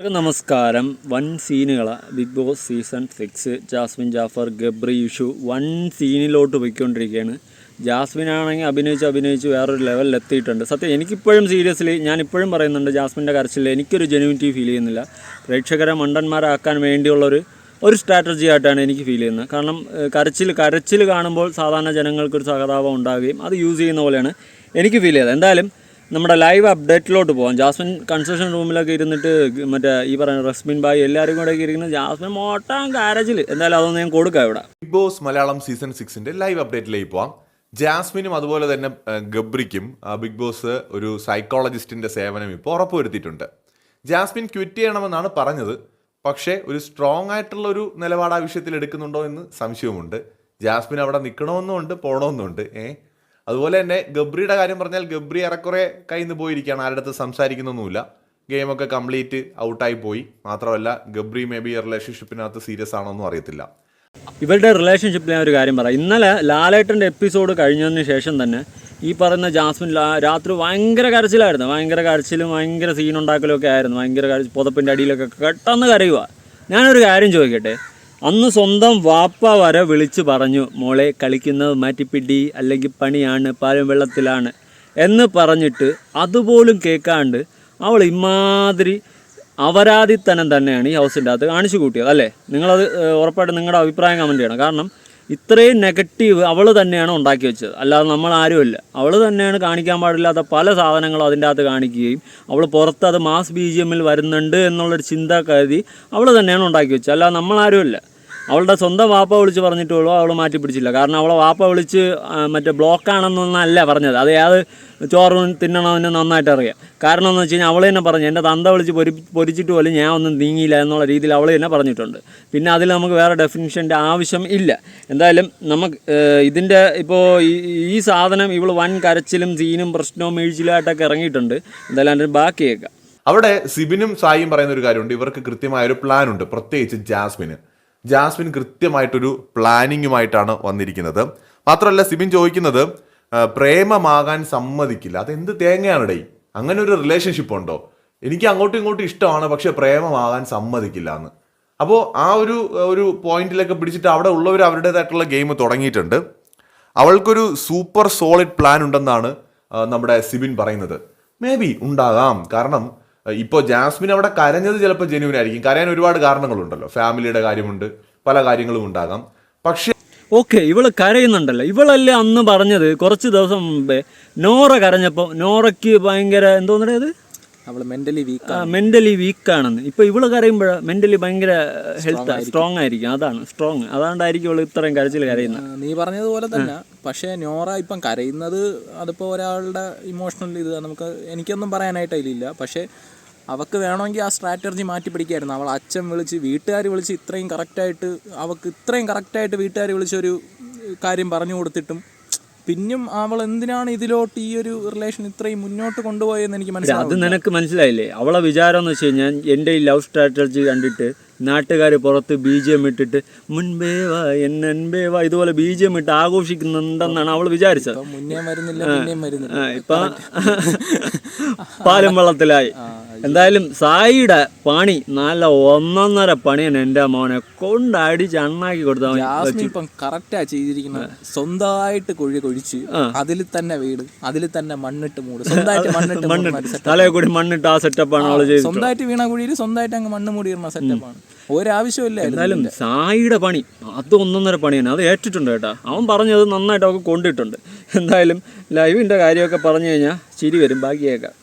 നമസ്കാരം. വൻ സീനുകളാണ് Bigg Boss season 6. Jasmin Jaffar, Gabri, issue വൻ സീനിലോട്ട് പോയിക്കൊണ്ടിരിക്കുകയാണ്. ജാസ്മിൻ ആണെങ്കിൽ അഭിനയിച്ച് വേറൊരു ലെവലിൽ എത്തിയിട്ടുണ്ട്. സത്യം എനിക്കിപ്പോഴും സീരിയസ്ലി ഞാനിപ്പോഴും പറയുന്നുണ്ട്, ജാസ്മിൻ്റെ കരച്ചിൽ എനിക്കൊരു ജെന്യൂനിറ്റി ഫീൽ ചെയ്യുന്നില്ല. പ്രേക്ഷകരെ മണ്ടന്മാരാക്കാൻ വേണ്ടിയുള്ളൊരു സ്ട്രാറ്റജി ആയിട്ടാണ് എനിക്ക് ഫീൽ ചെയ്യുന്നത്. കാരണം കരച്ചിൽ കാണുമ്പോൾ സാധാരണ ജനങ്ങൾക്കൊരു സഹതാപം ഉണ്ടാവുകയും അത് യൂസ് ചെയ്യുന്ന പോലെയാണ് എനിക്ക് ഫീൽ ചെയ്തത്. എന്തായാലും നമ്മുടെ ലൈവ് അപ്ഡേറ്റിലോട്ട് പോകാം. ജാസ്മിൻ കൺസെഷൻ റൂമിലൊക്കെ ഇരുന്നിട്ട് മറ്റേ ഈ പറയുന്ന റസ്മിൻ ബായി എല്ലാവരും കൂടെ ഇരിക്കുന്നത് ജാസ്മിൻ മോട്ടാൻ കാരജിൽ. എന്തായാലും അതൊന്നും ഞാൻ കൊടുക്കാം ഇവിടെ. Bigg Boss Malayalam season 6 live അപ്ഡേറ്റിലേക്ക് പോവാം. ജാസ്മിനും അതുപോലെ തന്നെ ഗബ്രിക്കും ബിഗ് ബോസ് ഒരു സൈക്കോളജിസ്റ്റിന്റെ സേവനം ഇപ്പോൾ ഉറപ്പുവരുത്തിയിട്ടുണ്ട്. ജാസ്മിൻ ക്വിറ്റ് ചെയ്യണമെന്നാണ് പറഞ്ഞത്. പക്ഷേ ഒരു സ്ട്രോങ് ആയിട്ടുള്ള ഒരു നിലപാട് ആ വിഷയത്തിൽ എടുക്കുന്നുണ്ടോ എന്ന് സംശയവുമുണ്ട്. ജാസ്മിൻ അവിടെ നിൽക്കണമെന്നുണ്ട്, പോകണമെന്നുണ്ട്. അതുപോലെ തന്നെ ഗബ്രിയുടെ കാര്യം പറഞ്ഞാൽ ഗബ്രി ഏറെക്കുറെ കയ്യിൽ നിന്ന് പോയിരിക്കുകയാണ്. ആരുടെ അടുത്ത് സംസാരിക്കുന്നൊന്നുമില്ല. ഗെയിമൊക്കെ കംപ്ലീറ്റ് ഔട്ടായി പോയി. മാത്രമല്ല ഗബ്രി മേ ബി റിലേഷൻഷിപ്പിനകത്ത് സീരിയസ് ആണോന്നും അറിയത്തില്ല. ഇവരുടെ റിലേഷൻഷിപ്പിൽ ഞാൻ ഒരു കാര്യം പറയാം. ഇന്നലെ ലാലേട്ടൻ്റെ എപ്പിസോഡ് കഴിഞ്ഞതിന് ശേഷം തന്നെ ഈ പറയുന്ന ജാസ്മിൻ രാത്രി ഭയങ്കര കരച്ചിലായിരുന്നു. ഭയങ്കര സീനുണ്ടാക്കലും ഒക്കെ ആയിരുന്നു. പുതപ്പിൻ്റെ അടിയിലൊക്കെ പെട്ടെന്ന് കരയുക. ഞാനൊരു കാര്യം ചോദിക്കട്ടെ, അന്ന് സ്വന്തം വാപ്പ വരെ വിളിച്ച് പറഞ്ഞു, മോളെ കളിക്കുന്നത് മാറ്റിപ്പിടി, അല്ലെങ്കിൽ പണിയാണ്, പാലും വെള്ളത്തിലാണ് എന്ന് പറഞ്ഞിട്ട് അതുപോലും കേൾക്കാണ്ട് അവൾ ഇമാതിരി അപരാധിത്തനം തന്നെയാണ് ഈ ഹൗസിൻ്റെ അകത്ത് കാണിച്ചു കൂട്ടിയത്, അല്ലേ? നിങ്ങളത് ഉറപ്പായിട്ടും നിങ്ങളുടെ അഭിപ്രായം കമൻറ്റ് ചെയ്യണം. കാരണം ഇത്രയും നെഗറ്റീവ് അവൾ തന്നെയാണ് ഉണ്ടാക്കി വെച്ചത്, അല്ലാതെ നമ്മൾ ആരുമില്ല. അവൾ തന്നെയാണ് കാണിക്കാൻ പാടില്ലാത്ത പല സാധനങ്ങളും അതിൻ്റെ അകത്ത് കാണിക്കുകയും അവൾ പുറത്ത് അത് മാസ് BGMൽ വരുന്നുണ്ട് എന്നുള്ളൊരു ചിന്ത കരുതി അവൾ തന്നെയാണ് ഉണ്ടാക്കി വെച്ചത്, അല്ലാതെ നമ്മളാരുമില്ല. അവളുടെ സ്വന്തം വാപ്പ വിളിച്ച് പറഞ്ഞിട്ടുള്ളൂ അവൾ മാറ്റി പിടിച്ചില്ല. കാരണം അവളെ വാപ്പ വിളിച്ച് മറ്റേ ബ്ലോക്കാണെന്നൊന്നല്ല പറഞ്ഞത്. അത് ഏത് ചോറ് തിന്നണമെന്ന് നന്നായിട്ട് അറിയാം. കാരണം എന്ന് വെച്ച് കഴിഞ്ഞാൽ അവൾ തന്നെ പറഞ്ഞു, എൻ്റെ തന്ത വിളിച്ച് പൊരിച്ചിട്ട് പോലും ഞാൻ ഒന്നും നീങ്ങിയില്ല എന്നുള്ള രീതിയിൽ അവൾ തന്നെ പറഞ്ഞിട്ടുണ്ട്. പിന്നെ അതിൽ നമുക്ക് വേറെ ഡെഫിനിഷൻ്റെ ആവശ്യം ഇല്ല. എന്തായാലും നമുക്ക് ഇതിൻ്റെ ഇപ്പോൾ ഈ സാധനം ഇവൾ വൻ കരച്ചിലും സീനും പ്രശ്നവും വീഴ്ചയിലായിട്ടൊക്കെ ഇറങ്ങിയിട്ടുണ്ട്. എന്തായാലും അതിൻ്റെ ബാക്കി കേൾക്കാം. അവിടെ സിബിനും സായിയും പറയുന്ന ഒരു കാര്യമുണ്ട്. ഇവർക്ക് കൃത്യമായൊരു പ്ലാൻ ഉണ്ട്. പ്രത്യേകിച്ച് ജാസ്മിൻ കൃത്യമായിട്ടൊരു പ്ലാനിങ്ങുമായിട്ടാണ് വന്നിരിക്കുന്നത്. മാത്രമല്ല സിബിൻ ചോദിക്കുന്നത് പ്രേമമാകാൻ സമ്മതിക്കില്ല. അതെന്ത് തേങ്ങയാണിടേ? അങ്ങനെ ഒരു റിലേഷൻഷിപ്പ് ഉണ്ടോ? എനിക്ക് അങ്ങോട്ടും ഇങ്ങോട്ടും ഇഷ്ടമാണ്, പക്ഷെ പ്രേമമാകാൻ സമ്മതിക്കില്ല എന്ന്. അപ്പോൾ ആ ഒരു പോയിന്റിലൊക്കെ പിടിച്ചിട്ട് അവിടെ ഉള്ളവർ അവരുടേതായിട്ടുള്ള ഗെയിം തുടങ്ങിയിട്ടുണ്ട്. അവൾക്കൊരു സൂപ്പർ സോളിഡ് പ്ലാൻ ഉണ്ടെന്നാണ് നമ്മുടെ സിബിൻ പറയുന്നത്. മേ ബി ഉണ്ടാകാം. കാരണം ഇപ്പോൾ ജാസ്മിൻ അവിടെ കരഞ്ഞത് ചിലപ്പോൾ ജെന്യൂൻ ആയിരിക്കും. കരയാൻ ഒരുപാട് കാരണങ്ങളുണ്ടല്ലോ. ഫാമിലിയുടെ കാര്യമുണ്ട്, പല കാര്യങ്ങളും ഉണ്ടാകാം. പക്ഷേ ഓക്കെ, ഇവള് കരയുന്നുണ്ടല്ലോ. ഇവളല്ലേ അന്ന് പറഞ്ഞത് കുറച്ച് ദിവസം മുമ്പേ നോറ കരഞ്ഞപ്പോൾ നോറയ്ക്ക് ഭയങ്കര എന്തോന്നത്, അവൾ മെന്റലി വീക്കാണെന്ന്. ഇപ്പൊ ഇവള് കരയുമ്പോഴ മെന്റലി ഭയങ്കര സ്ട്രോങ് ആയിരിക്കും. അതുകൊണ്ടായിരിക്കും ഇവള് ഇത്രയും കരച്ചിൽ കരയുന്നത്. നീ പറഞ്ഞതുപോലെ തന്നെ. പക്ഷേ നോറ ഇപ്പം കരയുന്നത് അതിപ്പോൾ ഒരാളുടെ ഇമോഷണൽ എനിക്കൊന്നും പറയാനായിട്ടില്ല. പക്ഷേ അവൾക്ക് വേണമെങ്കിൽ ആ സ്ട്രാറ്റജി മാറ്റി പിടിക്കായിരുന്നു. അവൾ അച്ഛൻ വിളിച്ച് വീട്ടുകാർ വിളിച്ച് ഇത്രയും കറക്റ്റായിട്ട് വീട്ടുകാർ വിളിച്ചൊരു കാര്യം പറഞ്ഞു കൊടുത്തിട്ടും പിന്നും അവൾ എന്തിനാണ് ഇതിലോട്ട് ഈ ഒരു റിലേഷൻ ഇത്രയും മുന്നോട്ട് കൊണ്ടുപോയെന്ന് എനിക്ക് മനസ്സിലാവും. അത് നിനക്ക് മനസ്സിലായില്ലേ? അവളെ വിചാരം എന്ന് വെച്ച് കഴിഞ്ഞാൽ എൻ്റെ ഈ ലവ് സ്ട്രാറ്റജി കണ്ടിട്ട് നാട്ടുകാർ പുറത്ത് BGM ഇട്ടിട്ട് മുൻപേ വാ എന്നൻപേ വാ ഇതുപോലെ BGM ഇട്ട് ആഘോഷിക്കുന്നുണ്ടെന്നാണ് അവൾ വിചാരിച്ചത്. ഇപ്പൊ പാലും വെള്ളത്തിലായി. എന്തായാലും സായിയുടെ പണി നല്ല ഒന്നൊന്നര പണിയാണ്. എൻ്റെ മോനെ കൊണ്ടടിച്ച് അണ്ണാക്കി കൊടുത്താൽ കറക്റ്റാ ചെയ്തിരിക്കുന്നത്. സ്വന്തമായിട്ട് കുഴി കുഴിച്ച് അതിൽ തന്നെ വീട്, അതിൽ തന്നെ മണ്ണിട്ട് മൂട്, സ്വന്തമായിട്ട് തലയെ കൂടി മണ്ണിട്ട് ആ സെറ്റപ്പാണ് അവള് ചെയ്തത്. സ്വന്തമായിട്ട് വീണ കുഴിയിൽ സ്വന്തമായിട്ട് അങ്ങ് മണ്ണ് മൂടിയിരുന്ന സെറ്റപ്പാണ്. ഒരാവശ്യമില്ല. എന്തായാലും സായിയുടെ പണി അത് ഒന്നൊന്നര പണിയാണ്. അത് ഏറ്റിട്ടുണ്ട് കേട്ടോ. അവൻ പറഞ്ഞത് നന്നായിട്ട് അവൾക്ക് കൊണ്ടിട്ടുണ്ട്. എന്തായാലും ലൈവിൻ്റെ കാര്യമൊക്കെ പറഞ്ഞു കഴിഞ്ഞാൽ ചിരി വരും. ബാക്കിയേക്കാം.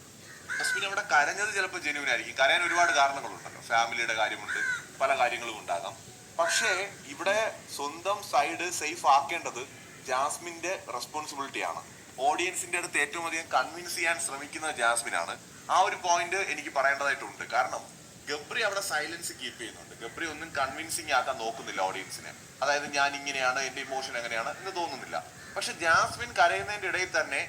കരഞ്ഞത് ചിലപ്പോൾ ജെന്യൂൻ ആയിരിക്കും. കരയാൻ ഒരുപാട് കാരണങ്ങളുണ്ടല്ലോ. ഫാമിലിയുടെ കാര്യമുണ്ട്, പല കാര്യങ്ങളും ഉണ്ടാകാം. പക്ഷേ ഇവിടെ സ്വന്തം സൈഡ് സേഫ് ആക്കേണ്ടത് ജാസ്മിന്റെ റെസ്പോൺസിബിലിറ്റിയാണ്. ഓഡിയൻസിന്റെ അടുത്ത് ഏറ്റവും അധികം കൺവിൻസ് ചെയ്യാൻ ശ്രമിക്കുന്നത് ജാസ്മിനാണ്. ആ ഒരു പോയിന്റ് എനിക്ക് പറയേണ്ടതായിട്ടുണ്ട്. കാരണം ഗബ്രി അവിടെ സൈലൻസ് കീപ്പ് ചെയ്യുന്നുണ്ട്. ഗബ്രി ഒന്നും കൺവിൻസിങ് ആക്കാൻ നോക്കുന്നില്ല ഓഡിയൻസിനെ. അതായത് ഞാൻ ഇങ്ങനെയാണ്, എന്റെ ഇമോഷൻ എങ്ങനെയാണ് എന്ന് തോന്നുന്നില്ല. പക്ഷെ ജാസ്മിൻ കരയുന്നതിന്റെ ഇടയിൽ തന്നെ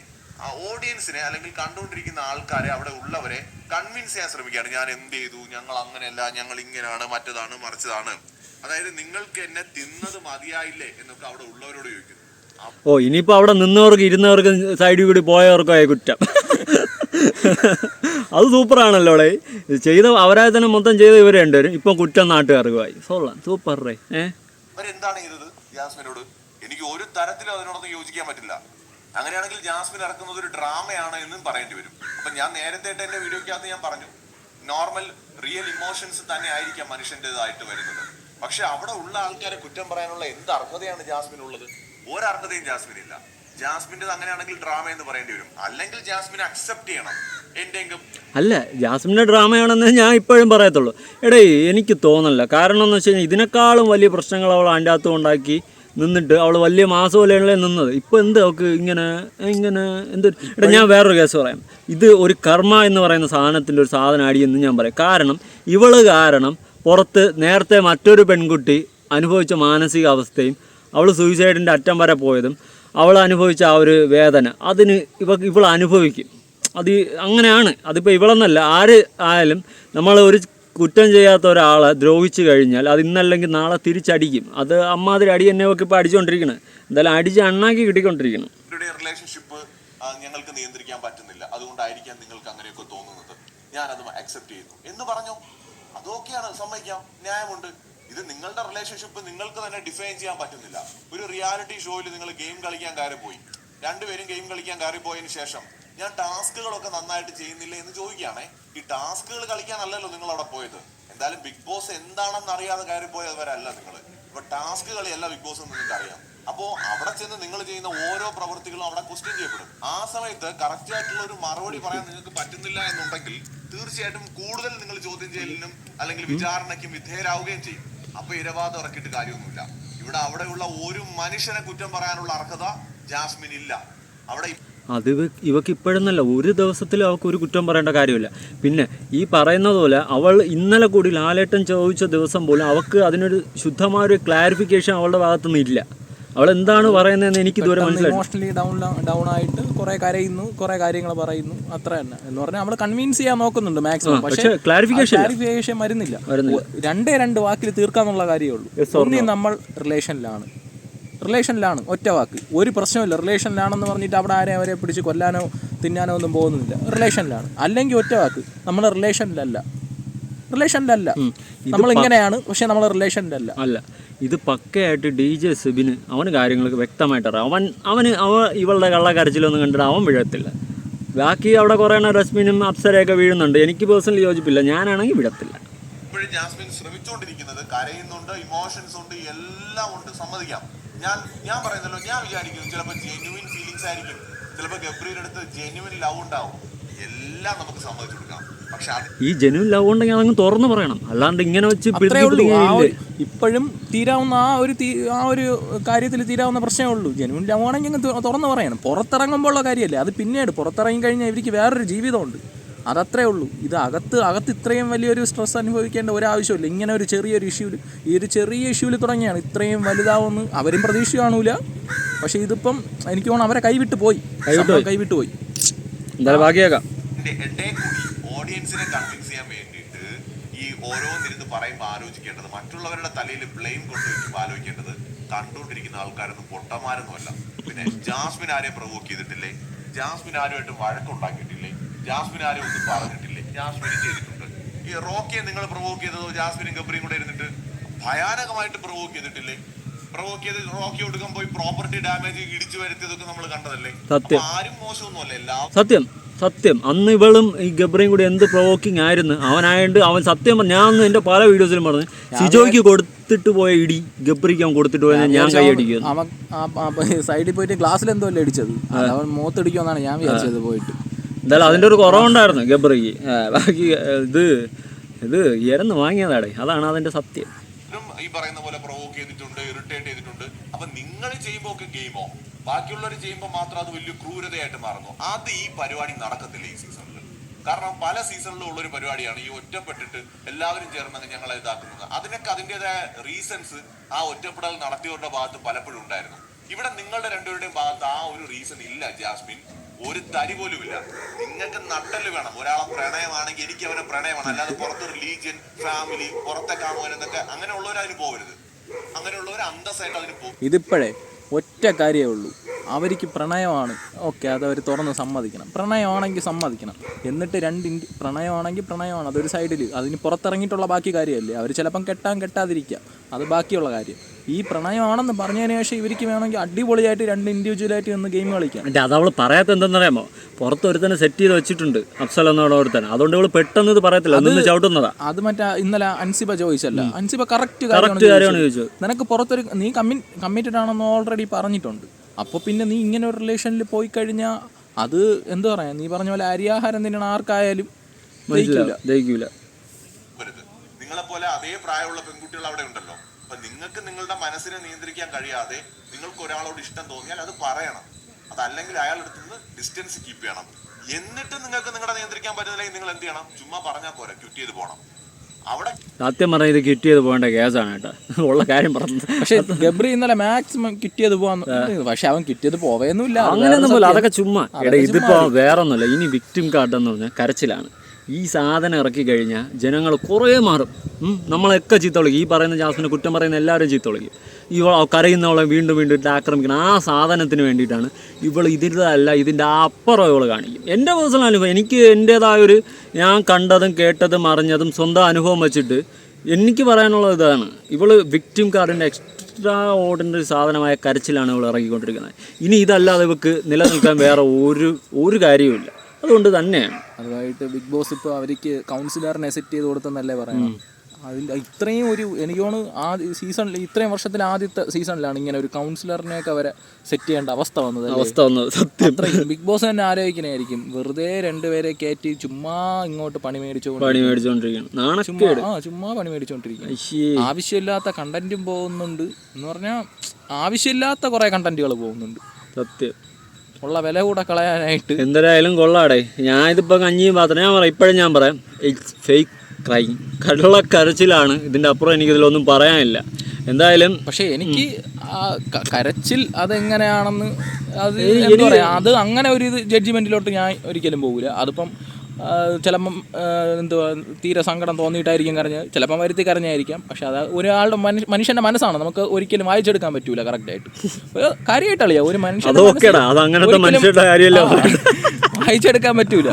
ഓഡിയൻസിനെ അല്ലെങ്കിൽ കണ്ടുകൊണ്ടിരിക്കുന്ന ആൾക്കാരെ, അവിടെ ഉള്ളവരെ കൺവിൻസ് ചെയ്യാൻ ശ്രമിക്കുകയാണ്. ഞാൻ എന്ത് ചെയ്തു, ഞങ്ങൾ അങ്ങനെയല്ല, ഞങ്ങൾ ഇങ്ങനെയാണ്, മറ്റതാണ്, മറിച്ചതാണ്. അതായത് നിങ്ങൾക്ക് എന്നെ തിന്നത് മതിയായില്ലേ എന്നൊക്കെ അവിടെ ഉള്ളവരോട് ചോദിക്കുന്നു. ഇനിയിപ്പോ അവിടെ നിന്നവർക്ക് ഇരുന്നവർക്ക് സൈഡിൽ കൂടി പോയവർക്കായ കുറ്റം. അത് സൂപ്പറാണല്ലോ അവിടെ ചെയ്ത അവരായി തന്നെ മൊത്തം ചെയ്ത ഇവരെ രണ്ടുപേരും ഇപ്പൊ കുറ്റം നാട്ടുകാർക്ക് ആയി സൂപ്പർ റേ. അവരെന്താണ് ചെയ്തത് ജാസ്മിനോട്? എനിക്ക് ഒരു തരത്തിലും അതിനോടൊന്നും യോജിക്കാൻ പറ്റില്ല. അങ്ങനെയാണെങ്കിൽ ജാസ്മിൻ ഇറക്കുന്നത് ഒരു ഡ്രാമയാണ് എന്നും പറയേണ്ടി വരും. അപ്പൊ ഞാൻ നേരത്തെ എന്റെ വീഡിയോക്കകത്ത് ഞാൻ പറഞ്ഞു, നോർമൽ റിയൽ ഇമോഷൻസ് തന്നെ ആയിരിക്കാം മനുഷ്യൻ്റെതായിട്ട് വരുന്നത്. പക്ഷെ അവിടെ ഉള്ള ആൾക്കാരെ കുറ്റം പറയാനുള്ള എന്ത് അർഹതയാണ് ജാസ്മിനുള്ളത്? ഒരർഹതയും ജാസ്മിനില്ല. ജാസ്മിൻ്റെ അങ്ങനെയാണെങ്കിൽ ഡ്രാമ എന്ന് പറയേണ്ടി വരും, അല്ലെങ്കിൽ ജാസ്മിൻ അക്സെപ്റ്റ് ചെയ്യണം. എന്തെങ്കിലും അല്ല, ജാസ്മിൻ്റെ ഡ്രാമയാണെന്ന് ഞാൻ ഇപ്പോഴും പറയത്തുള്ളൂ. എടേ എനിക്ക് തോന്നല്ല. കാരണം എന്ന് വെച്ച് കഴിഞ്ഞാൽ ഇതിനേക്കാളും വലിയ പ്രശ്നങ്ങൾ അവൾ അതിൻ്റെ അകത്ത് ഉണ്ടാക്കി നിന്നിട്ട് അവൾ വലിയ മാസമല്ലേ നിന്നത്. ഇപ്പോൾ എന്ത് അവൾക്ക് ഇങ്ങനെ എന്ത്? എടാ ഞാൻ വേറൊരു കേസ് പറയാം. ഇത് ഒരു കർമ്മ എന്ന് പറയുന്ന സാധനത്തിൻ്റെ ഒരു സാധനം അടിയെന്ന് ഞാൻ പറയാം. കാരണം ഇവള് കാരണം പുറത്ത് നേരത്തെ മറ്റൊരു പെൺകുട്ടി അനുഭവിച്ച മാനസികാവസ്ഥയും അവൾ സൂയിസൈഡിൻ്റെ അറ്റം വരെ പോയതും അവൾ അനുഭവിച്ച ആ ഒരു വേദന അതിന് ഇവൾ അനുഭവിക്കും. അത് അങ്ങനെയാണ്. അതിപ്പോൾ ഇവളെന്നല്ല, ആര് ആയാലും നമ്മൾ ഒരു കുറ്റം ചെയ്യാത്ത ഒരാളെ ദ്രോഹിച്ചു കഴിഞ്ഞാൽ അത് ഇന്നല്ലെങ്കിൽ നാളെ തിരിച്ചടിക്കും. അത് അമ്മാതിരി അടി എന്നെ ഒക്കെ ഇപ്പോൾ അടിച്ചുകൊണ്ടിരിക്കണം. എന്തായാലും അടിച്ച് അണ്ണാക്കി കിട്ടിക്കൊണ്ടിരിക്കണം. റിലേഷൻഷിപ്പ് ഞങ്ങൾക്ക് നിയന്ത്രിക്കാൻ പറ്റുന്നില്ല, അതുകൊണ്ടായിരിക്കാം നിങ്ങൾക്ക് അങ്ങനെയൊക്കെ തോന്നുന്നത്, ഞാനത് അക്സെപ്റ്റ് ചെയ്യുന്നു എന്ന് പറഞ്ഞു. അതൊക്കെയാണ്, സമ്മതിക്കാം, ന്യായമുണ്ട്. ഇത് നിങ്ങളുടെ റിലേഷൻഷിപ്പ് നിങ്ങൾക്ക് തന്നെ ഡിഫൈൻ ചെയ്യാൻ പറ്റുന്നില്ല. ഒരു റിയാലിറ്റി ഷോയിൽ നിങ്ങൾ ഗെയിം കളിക്കാൻ കയറിപ്പോയി, രണ്ടുപേരും ഗെയിം കളിക്കാൻ കയറിപ്പോയതിന് ശേഷം ഞാൻ ടാസ്കുകളൊക്കെ നന്നായിട്ട് ചെയ്യുന്നില്ല എന്ന് ചോദിക്കുകയാണേ. ഈ ടാസ്കുകൾ കളിക്കാനല്ലല്ലോ നിങ്ങൾ അവിടെ പോയത്. എന്തായാലും ബിഗ് ബോസ് എന്താണെന്ന് അറിയാതെ കയറിപ്പോയവരല്ല നിങ്ങൾ. ഇപ്പൊ ടാസ്ക് കളിയല്ല ബിഗ് ബോസ് നിങ്ങൾക്ക് അറിയാം. അപ്പോ അവിടെ ചെന്ന് നിങ്ങൾ ചെയ്യുന്ന ഓരോ പ്രവൃത്തികളും അവിടെ ക്വസ്റ്റ്യൻ ചെയ്യപ്പെടും. ആ സമയത്ത് കറക്റ്റ് ആയിട്ടുള്ള ഒരു മറുപടി പറയാൻ നിങ്ങൾക്ക് പറ്റുന്നില്ല എന്നുണ്ടെങ്കിൽ തീർച്ചയായിട്ടും കൂടുതൽ നിങ്ങൾ ചോദ്യം ചെയ്യലിനും അല്ലെങ്കിൽ വിചാരണയ്ക്കും വിധേയരാവുകയും ചെയ്യും. അപ്പൊ ഇരവാദം ഇറക്കിയിട്ട് കാര്യമൊന്നുമില്ല. അവിടെയുള്ള ഒരു മനുഷ്യനെ കുറ്റം പറയാനുള്ള അർഹത ജാസ്മിൻ ഇല്ല. അവിടെ അത് ഇവക്ക് ഇപ്പോഴെന്നല്ല, ഒരു ദിവസത്തിലും അവൾക്ക് ഒരു കുറ്റം പറയേണ്ട കാര്യമില്ല. പിന്നെ ഈ പറയുന്നത് പോലെ അവൾ ഇന്നലെ കൂടി ലാലേട്ടൻ ചോദിച്ച ദിവസം പോലും അവൾക്ക് അതിനൊരു ശുദ്ധമായൊരു ക്ലാരിഫിക്കേഷൻ അവളുടെ ഭാഗത്തുനിന്ന് ഇല്ല. അവൾ എന്താണ് പറയുന്നതെന്ന് എനിക്ക് ഇതുവരെ മനസ്സിലായി. ഇമോഷണലി ഡൗൺ ആയിട്ട് കുറെ കരയുന്നു, കുറെ കാര്യങ്ങൾ പറയുന്നു, അത്ര തന്നെ. എന്ന് പറഞ്ഞാൽ നമ്മൾ കൺവിൻസ് ചെയ്യാൻ നോക്കുന്നുണ്ട് മാക്സിമം. പക്ഷേ ക്ലാരിഫിക്കേഷൻ വരുന്നില്ല. രണ്ട് വാക്കിൽ തീർക്കാന്നുള്ള കാര്യമേ ഉള്ളൂ. ഒന്നീ നമ്മൾ റിലേഷനിലാണ് ഒറ്റ വാക്ക്, ഒരു പ്രശ്നമില്ല. റിലേഷനിലാണെന്ന് പറഞ്ഞിട്ട് അവിടെ ആരെയും അവരെ പിടിച്ച് കൊല്ലാനോ തിന്നാനോ ഒന്നും പോകുന്നില്ല. റിലേഷനിലാണ്, അല്ലെങ്കിൽ ഒറ്റ വാക്ക്, നമ്മൾ റിലേഷനിലല്ല. നമ്മളിങ്ങനെയാണ്, പക്ഷെ നമ്മൾ റിലേഷനിലല്ല. അല്ല, ഇത് പക്കയായിട്ട് DJ സിബിന് അവന് കാര്യങ്ങൾക്ക് വ്യക്തമായിട്ട് അറിയാം. അവന് ഇവളുടെ കള്ളക്കരച്ചിലൊന്നും കണ്ടിട്ട് അവൻ വീഴത്തില്ല. ബാക്കി അവിടെ കുറേ രശ്മിനും അപ്സരയൊക്കെ വീഴുന്നുണ്ട്. എനിക്ക് പേഴ്സണലി യോജിപ്പില്ല. ഞാനാണെങ്കിൽ വിടത്തില്ല. ഇപ്പോഴും ജാസ്മിൻ ശ്രമിച്ചുകൊണ്ടിരിക്കുന്നത്, കരയുന്നുണ്ട്, ഇമോഷൻസ് ഉണ്ട്, എല്ലാം ഉണ്ട്, സമ്മതിക്കാം. ഞാൻ പറയുന്നല്ലോ, ഞാൻ വിചാരിക്കുന്നു ചിലപ്പോൾ ജെന്യുവിൻ ഫീലിങ്സ് ആയിരിക്കും, ചിലപ്പോൾ ഗബ്രിയുടെ അടുത്ത് ജെന്യുവിൻ ലവ് ഉണ്ടാവും. എല്ലാം നമുക്ക് സമ്മതിച്ചു കൊടുക്കാം. പക്ഷെ ഈ ജെന്യുവിൻ ലവ് ഉണ്ടെങ്കിൽ അതങ്ങ് തുറന്നു പറയണം. അല്ലാണ്ട് ഇങ്ങനെ വെച്ച് ഇപ്പോഴും തീരാവുന്ന ആ ഒരു കാര്യത്തിൽ തീരാവുന്ന പ്രശ്നമേ ഉള്ളൂ. ജെന്യുവിൻ ലവ് ആണെങ്കിൽ അങ്ങ് തുറന്നു പറയണം. പുറത്തിറങ്ങുമ്പോഴുള്ള കാര്യമല്ലേ അത്. പിന്നീട് പുറത്തിറങ്ങി കഴിഞ്ഞാൽ ഇവർക്ക് വേറൊരു ജീവിതമുണ്ട്, അതത്രേ ഉള്ളൂ. ഇത് അകത്ത് ഇത്രയും വലിയൊരു സ്ട്രെസ് അനുഭവിക്കേണ്ട ഒരാവശ്യമില്ല. ഇങ്ങനെ ഒരു ചെറിയൊരു ഇഷ്യൂവിൽ, ഈ ഒരു ചെറിയ ഇഷ്യൂവിൽ തുടങ്ങിയാണ് ഇത്രയും വലുതാവുമെന്ന് അവരും പ്രതീക്ഷ കാണൂല. പക്ഷെ ഇതിപ്പം എനിക്ക് തോന്നുന്നു അവരെ കൈവിട്ട് പോയി. എന്തായാലും ബാക്കിയാക്കാം. ഓഡിയൻസിനെ കൺവിൻസ് ചെയ്യാൻ വേണ്ടിയിട്ട് ഈ ഓരോന്നിരുന്ന് പറയുമ്പോൾ ആലോചിക്കേണ്ടത്, മറ്റുള്ളവരുടെ തലയിൽ ബ്ലെയിം കൊണ്ടുവയ്ക്കുമ്പോൾ ആലോചിക്കേണ്ടത് കണ്ടുകൊണ്ടിരിക്കുന്ന ആൾക്കാരൊന്നും പൊട്ടന്മാരൊന്നുമല്ല. പിന്നെ ജാസ്മിൻ ആരെയും പ്രൊവോക്ക് ചെയ്തിട്ടില്ലേ? ജാസ്മിൻ ആരുമായിട്ടും വഴക്കുണ്ടാക്കിയിട്ടില്ലേ? ജാസ്മിൻ ആരും ഒന്നും പറഞ്ഞിട്ടില്ലേ? ജാസ്മിനും ചെയ്തിട്ടുണ്ട്. ഈ റോക്കിയെ നിങ്ങൾ പ്രൊവോക്ക് ചെയ്തതോ ജാസ്മിനും ഗബ്രിയും കൂടെ ഇരുന്നിട്ട് ഭയാനകമായിട്ട് പ്രൊവോക്ക് ചെയ്തിട്ടില്ലേ? പ്രൊവോക്ക് ചെയ്ത് റോക്കി ഒടുക്കം പോയി പ്രോപ്പർട്ടി ഡാമേജ് ഇടിച്ചു വരുത്തിയതൊക്കെ നമ്മൾ കണ്ടതല്ലേ? ആരും മോശമൊന്നുമല്ല. സത്യം അന്ന് ഇവളും ഈ ഗബ്രിയും കൂടി എന്ത് പ്രൊവോക്കിംഗ് ആയിരുന്നു. അവൻ സത്യം ഞാൻ എൻ്റെ പല വീഡിയോസിലും പറഞ്ഞു, സിജോയ്ക്ക് കൊടുത്തിട്ട് പോയ ഇടി ഗബ്രിക്ക് അവൻ കൊടുത്തിട്ട് പോയാൽ ഞാൻ കൈയടിക്കുന്നു. അവൻ സൈഡിൽ പോയിട്ട് ഗ്ലാസ്സിൽ എന്തോ അല്ലേ അടിച്ചത്, അവൻ മുഖത്തടിക്കുമെന്നാണ് ഞാൻ വിചാരിച്ചത് പോയിട്ട്. എന്തായാലും അതിൻ്റെ ഒരു കുറവുണ്ടായിരുന്നു ഗബ്രിക്ക്. ബാക്കി ഇത് ഇരന്ന് വാങ്ങിയതാടേ, അതാണ് അതിൻ്റെ സത്യം. ഈ പറയുന്ന പോലെ പ്രൊവോക്ക് ചെയ്തിട്ടുണ്ട്, ഇറിറ്റേറ്റ് ചെയ്തിട്ടുണ്ട്. അപ്പൊ നിങ്ങൾ ചെയ്യുമ്പോ ഒക്കെ ഗെയിമോ, ബാക്കിയുള്ളവർ ചെയ്യുമ്പോൾ മാത്രം അത് വലിയ ക്രൂരതയായിട്ട് മാറുന്നു. അത് ഈ പരിപാടി നടക്കത്തില്ല ഈ സീസണിൽ. കാരണം പല സീസണിലും ഉള്ളൊരു പരിപാടിയാണ് ഈ ഒറ്റപ്പെട്ടിട്ട് എല്ലാവരും ചേർന്ന് ഞങ്ങളെ ഇതാക്കുന്നത്. അതിനൊക്കെ അതിൻ്റെതായ റീസൺസ് ആ ഒറ്റപ്പെടൽ നടത്തിയവരുടെ ഭാഗത്ത് പലപ്പോഴും ഉണ്ടായിരുന്നു. ഇവിടെ നിങ്ങളുടെ രണ്ടുപേരുടെയും ഭാഗത്ത് ആ ഒരു റീസൺ ഇല്ല ജാസ്മിൻ, ഒരു തരി പോലും ഇല്ല. നിങ്ങൾക്ക് നട്ടല് വേണം. ഒരാളെ പ്രണയമാണെങ്കിൽ എനിക്ക് അവനെ പ്രണയമാണ്, അല്ലാതെ പുറത്ത് റിലീജിയൻ, ഫാമിലി, പുറത്തെ കാമുകനെന്നൊക്കെ അങ്ങനെയുള്ളവർ അതിന് പോകരുത്. അങ്ങനെയുള്ളവർ അന്തസ്സായിട്ട് അതിന് പോകും. ഇതിപ്പോഴേ ഒറ്റ കാര്യമേ ഉള്ളൂ, അവർക്ക് പ്രണയമാണ്, ഓക്കെ, അത് അവർ തുറന്ന് സമ്മതിക്കണം. പ്രണയമാണെങ്കിൽ സമ്മതിക്കണം. എന്നിട്ട് പ്രണയമാണെങ്കിൽ പ്രണയമാണ്, അതൊരു സൈഡിൽ, അതിന് പുറത്തിറങ്ങിയിട്ടുള്ള ബാക്കി കാര്യമല്ലേ. അവർ ചിലപ്പം കെട്ടാതിരിക്കുക, അത് ബാക്കിയുള്ള കാര്യം. ഈ പ്രണയമാണെന്ന് പറഞ്ഞതിന് ശേഷം ഇവർക്ക് വേണമെങ്കിൽ അടിപൊളിയായിട്ട് രണ്ട് ഇൻഡിവിജ്വലായിട്ട് നിന്ന് ഗെയിം കളിക്കാം. അത് അവൾ പറയാത്ത എന്തെന്നറിയാമോ, പുറത്ത് ഒരുത്തന്നെ സെറ്റ് ചെയ്ത് വെച്ചിട്ടുണ്ട് അഫ്സൽ എന്നുള്ള ഒരുത്തന്നെ, അതുകൊണ്ട് അവൾ പെട്ടെന്ന് ഇത് പറയത്തില്ല, അതൊന്ന് ചവിട്ടുന്നതാ. അത് മറ്റേ ഇന്നലെ അൻസിബ ചോദിച്ചല്ല, അൻസിബ കറക്റ്റ് കാര്യമാണ് ചോദിച്ചത്. നിനക്ക് പുറത്തൊരു നീ കമ്മിറ്റഡ് ആണെന്ന് ഓൾറെഡി പറഞ്ഞിട്ടുണ്ട്. അപ്പോൾ പിന്നെ നീ ഇങ്ങനെ ഒരു റിലേഷനിൽ പോയി കഴിഞ്ഞാൽ അത് എന്താ പറയാ, നീ പറഞ്ഞ പോലെ അരിയാഹാരം തന്നെയാണ്, ആർക്കായാലും ദഹിക്കൂല. നിങ്ങളെപ്പോലെ അതേ പ്രായമുള്ള പെൺകുട്ടികൾ അവിടെ ഉണ്ടല്ലോ. അപ്പൊ നിങ്ങൾക്ക് നിങ്ങളുടെ മനസ്സിനെ നിയന്ത്രിക്കാൻ കഴിയാതെ നിങ്ങൾക്ക് ഒരാളോട് ഇഷ്ടം തോന്നിയാൽ അത് പറയണം. അതല്ലെങ്കിൽ അയാളെടുത്ത് നിന്ന് ഡിസ്റ്റൻസ് കീപ്പ് ചെയ്യണം. എന്നിട്ട് നിങ്ങൾക്ക് നിങ്ങളെ നിയന്ത്രിക്കാൻ പറ്റുന്നില്ലെങ്കിൽ നിങ്ങൾ എന്ത് ചെയ്യണം? ചുമ്മാ പറഞ്ഞാൽ പോരാ, ക്വിറ്റ് ചെയ്ത് പോകണം. അവിടെ സത്യം പറഞ്ഞാൽ ഇത് ക്വിറ്റ് ചെയ്ത് പോകേണ്ട കേസാണ് കേട്ടോ, ഉള്ള കാര്യം പറഞ്ഞത്. പക്ഷെ ഗബ്രി ഇന്നലെ മാക്സിമം ക്വിറ്റ് ചെയ്ത് പോകാൻ, പക്ഷെ അവൻ ക്വിറ്റ് ചെയ്ത് പോവേന്നുമില്ല, അങ്ങനെയൊന്നുമില്ല, അതൊക്കെ ചുമ്മാ. ഇതിപ്പോ വേറൊന്നുമില്ല, ഇനി വിക്ടിം കാർഡ് എന്ന് പറഞ്ഞാൽ കരച്ചിലാണ്. ഈ സാധനം ഇറക്കി കഴിഞ്ഞാൽ ജനങ്ങൾ കുറേ മാറും. നമ്മളൊക്കെ ചീത്ത വിളിക്കും, ഈ പറയുന്ന ജാസ്മിനെ കുറ്റം പറയുന്ന എല്ലാവരും ചീത്ത വിളിക്കും. കരയുന്നവളെ വീണ്ടും ഇട്ട് ആക്രമിക്കണം. ആ സാധനത്തിന് വേണ്ടിയിട്ടാണ് ഇവൾ ഇതിൻ്റെതല്ല ഇതിൻ്റെ അപ്പുറം ഇവൾ കാണിക്കും. എൻ്റെ പേഴ്സണൽ അനുഭവം, എനിക്ക് എൻ്റേതായൊരു ഞാൻ കണ്ടതും കേട്ടതും അറിഞ്ഞതും സ്വന്തം അനുഭവം വെച്ചിട്ട് എനിക്ക് പറയാനുള്ളത് ഇതാണ്. ഇവൾ വിക്ടിം കാർഡിൻ്റെ എക്സ്ട്രാ ഓർഡിനറി സാധനമായ കരച്ചിലാണ് ഇവൾ ഇറങ്ങിക്കൊണ്ടിരിക്കുന്നത്. ഇനി ഇതല്ലാതെ ഇവൾക്ക് നിലനിൽക്കാൻ വേറെ ഒരു കാര്യവുമില്ല. അതുകൊണ്ട് തന്നെയാണ് അതുമായിട്ട് ബിഗ് ബോസ് ഇപ്പോൾ അവർക്ക് കൗൺസിലറിനെ സെറ്റ് ചെയ്ത് കൊടുത്തെന്നല്ലേ പറയാം. അതിൻ്റെ ഇത്രയും എനിക്ക് തോന്നുന്നു സീസണിൽ, ഇത്രയും വർഷത്തിൽ ആദ്യത്തെ സീസണിലാണ് ഇങ്ങനെ ഒരു കൗൺസിലറിനെയൊക്കെ അവരെ സെറ്റ് ചെയ്യേണ്ട അവസ്ഥ വന്നത്. സത്യം. ബിഗ് ബോസ് തന്നെ ആലോചിക്കണായിരിക്കും, വെറുതെ രണ്ടുപേരെ കയറ്റി ചുമ്മാ ഇങ്ങോട്ട് പണി മേടിച്ചോണ്ടിരിക്കുകയാണ്. ചുമ്മാ പണി മേടിച്ചോണ്ടിരിക്കുകയാണ്. ആവശ്യമില്ലാത്ത കണ്ടന്റും പോകുന്നുണ്ട് എന്ന് പറഞ്ഞാൽ, ആവശ്യമില്ലാത്ത കുറെ കണ്ടന്റുകൾ പോകുന്നുണ്ട്. സത്യം. ഉള്ള വില കൂടെ കളയാനായിട്ട്. എന്തായാലും കൊള്ളാടേ. ഞാൻ ഇതിപ്പോൾ കഞ്ഞിയും പാത്രം ഞാൻ പറയാം, ഇപ്പോഴും ഞാൻ പറയാം, ഇറ്റ്സ് ഫേക്ക് ക്രൈം, കരച്ചിലാണ്. ഇതിൻ്റെ അപ്പുറം എനിക്കിതിലൊന്നും പറയാനില്ല. എന്തായാലും പക്ഷേ എനിക്ക് കരച്ചിൽ അതെങ്ങനെയാണെന്ന് എന്താ പറയാ, അത് അങ്ങനെ ഒരു ജഡ്ജിമെന്റിലോട്ട് ഞാൻ ഒരിക്കലും പോകില്ല. അതിപ്പം ചിലപ്പം എന്തുവാ തീരെ സങ്കടം തോന്നിയിട്ടായിരിക്കും കരഞ്ഞത്, ചിലപ്പം വരുത്തി കരഞ്ഞായിരിക്കാം. പക്ഷെ അത് ഒരാളുടെ മനുഷ്യന്റെ മനസ്സാണ്, നമുക്ക് ഒരിക്കലും വായിച്ചെടുക്കാൻ പറ്റൂല കറക്റ്റായിട്ട്. കാര്യമായിട്ടളിയാ ഒരു മനുഷ്യൻ വായിച്ചെടുക്കാൻ പറ്റൂല.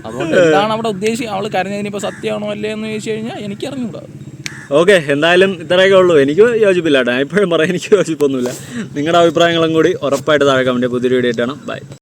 അതുകൊണ്ട് എന്താണ് അവിടെ ഉദ്ദേശിച്ച് അവള് കരഞ്ഞതിനിപ്പോൾ സത്യമാണോ അല്ലേ എന്ന് ചോദിച്ചു കഴിഞ്ഞാൽ എനിക്ക് അറിഞ്ഞൂടാ. ഓക്കെ, എന്തായാലും ഇത്രയൊക്കെ ഉള്ളൂ. എനിക്ക് യോജിപ്പില്ല കേട്ടോ, എപ്പോഴും പറയാം, എനിക്ക് യോജിപ്പൊന്നുമില്ല. നിങ്ങളുടെ അഭിപ്രായങ്ങളും കൂടി ഉറപ്പായിട്ട് താഴെ കമന്റ്. പുതിയൊരു വീഡിയോ ആയിട്ടാണ്. ബൈ.